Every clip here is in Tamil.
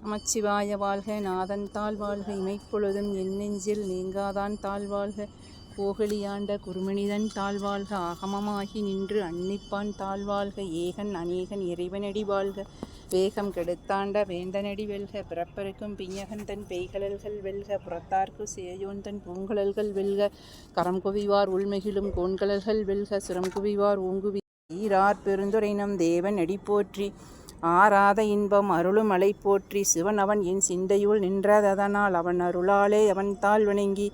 நமச்சிவாய வாழ்க, நாதன் தாழ் வாழ்க, இமைப்பொழுதும் என் நெஞ்சில் நீங்காதான் தாழ் வாழ்க, கோகலியாண்ட குருமனிதன் தாழ் வாழ்க, ஆகமமாகி நின்று அன்னிப்பான் தாழ் வாழ்க, ஏகன் அநேகன் இறைவனடி வாழ்க, வேகம் கெடுத்தாண்ட வேந்தனடி வெல்க, பிறப்பருக்கும் பிஞகன் தன் பெய்கழல்கள் வெல்க, புறத்தார்க்கு சேயோன் தன் பூங்கழல்கள் வெல்க, கரம் குவிவார் உள்மெகிலும் கோண்கழல்கள் வெல்க, சுரம் குவிவார் ஓங்குவி ஈரார் பெருந்துரை நம் தேவன் அடி போற்றி, ஆராத இன்பம் அருளும் மலை போற்றி, சிவன் அவன் என் சிந்தையுள் நின்றதனால் அவன் அருளாலே அவன் தாழ் வணங்கி,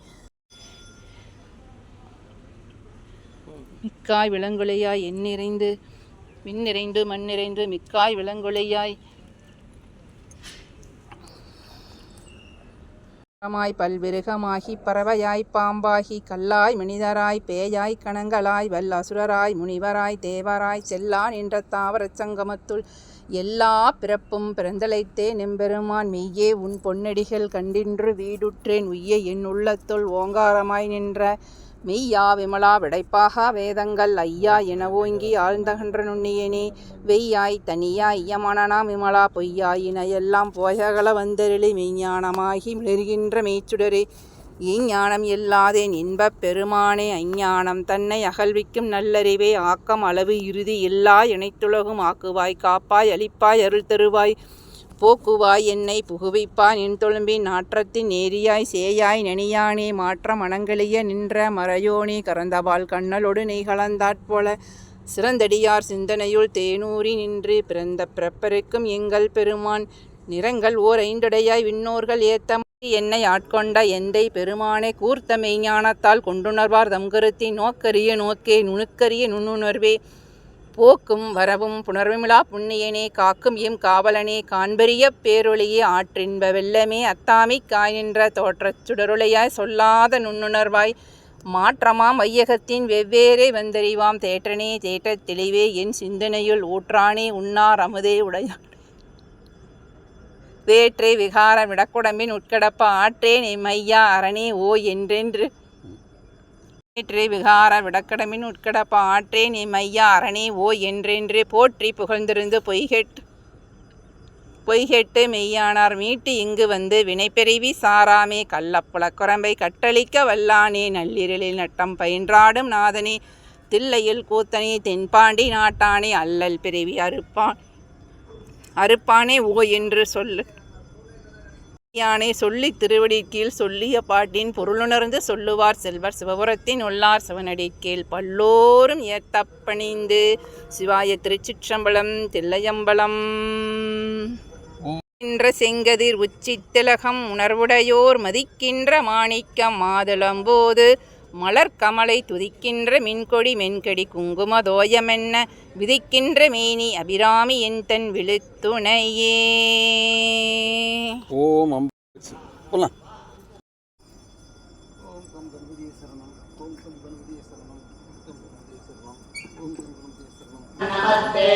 மிக்காய் விளங்குலையாய் என் நிறைந்து விண் நிறைந்து மண் நிறைந்து, மிக்காய் விளங்குலையாய் பல்விருகமாகி பறவையாய் பாம்பாகி கல்லாய் மனிதராய் பேயாய் கணங்களாய் வல்லசுரராய் முனிவராய் தேவராய் செல்லான் என்ற தாவரச் சங்கமத்துள் எல்லா பிறப்பும் பிறந்தலைத்தே நெம்பெருமான் மெய்யே உன் பொன்னடிகள் கண்டின்று வீடுற்றேன், உய்ய என் உள்ளத்துள் ஓங்காரமாய் நின்ற மெய்யா விமலா விடைப்பாக வேதங்கள் ஐயா என ஓங்கி ஆழ்ந்தகன்ற நுண்ணியனே, வெய்யாய் தனியா ஐயமனனா விமலா பொய்யாயின எல்லாம் போயகல வந்தருளி மெய்ஞானமாகி மிளர்கின்ற மெய்ச்சுடரே, இஞ்ஞானம் எல்லாதேன் இன்பப் பெருமானே, அஞ்ஞானம் தன்னை அகழ்விக்கும் நல்லறிவே, ஆக்கம் அளவு இறுதி இல்லா இணைத்துலகும் ஆக்குவாய் காப்பாய் அளிப்பாய் அருள் தருவாய், போக்குவாய் என்னை புகுவிப்பான் என் தொழும்பின் நாற்றத்தின் நேரியாய் சேயாய் நனியானே, மாற்ற மனங்களிய நின்ற மறையோனே, கறந்தபால் கண்ணலொடு நெய் கலந்தாற்போல சிறந்தடியார் சிந்தனையுள் தேனூறி நின்று பிறந்த பிறப்பருக்கும் எங்கள் பெருமான், நிறங்கள் ஓர் ஐந்துடையாய் விண்ணோர்கள் ஏத்த என்னை ஆட்கொண்ட எந்தை பெருமானை, கூர்த்த மெய்ஞானத்தால் கொண்டுணர்வார் தம்கருத்தின் நோக்கரிய நோக்கே நுணுக்கரிய நுண்ணுணர்வே, போக்கும் வரவும் புணர்விமிழா புண்ணியனே, காக்கும் எம் காவலனே, காண்பரிய பேரொளியே, ஆற்றின்ப வெள்ளமே, அத்தாமி காய் நின்ற தோற்றச் சுடரொளியாய் சொல்லாத நுண்ணுணர்வாய், மாற்றமாம் வையகத்தின் வெவ்வேறே வந்தறிவாம் தேற்றனே, தேற்றத் தெளிவே என் சிந்தனையுள் ஊற்றானே, உன்னார் அமுதே உடையான் வேற்றே விகார விடக்குடம்பின் உட்கடப்ப ஆற்றேன் எம்மையா அரணே ஓ என்றென்று, ஏற்றே விகார விடக்கடமின் உட்கடப்ப ஆற்றேன் எம்மையா அரணே ஓ என்றென்று, போற்றி புகழ்ந்திருந்து பொய்கெட்டு மெய்யானார் மீட்டு இங்கு வந்து வினைப்பெறிவி சாராமே, கள்ளப்புலக்குரம்பை கட்டளிக்க வல்லானே, நள்ளிரலில் நட்டம் பயின்றாடும் நாதனே, தில்லையில் கூத்தனே தென்பாண்டி நாட்டானே, அல்லல் பிறவி அறுப்பானே ஓ என்று சொல்லு யானே, சொல்லி திருவடிக்கீழ் சொல்லிய பாட்டின் பொருளுணர்ந்து சொல்லுவார் செல்வர், சிவபுரத்தின் உள்ளார் சிவனடிக்கீழ் பல்லோரும் ஏத்தப்பணிந்து, சிவாய திருச்சிற்றம்பலம் தில்லையம்பலம். என்ற செங்கதிர் உச்சி திலகம் உணர்வுடையோர் மதிக்கின்ற மாணிக்கம் மாதுளம்போது, மலர்கமலை துதிக்கின்ற மின்கொடி மென்கடி குங்கும தோயமென்ன, விதிக்கின்ற மேனி அபிராமி என் தன் விழுத்துணையே. ஓம் போலாம். நமஸ்தே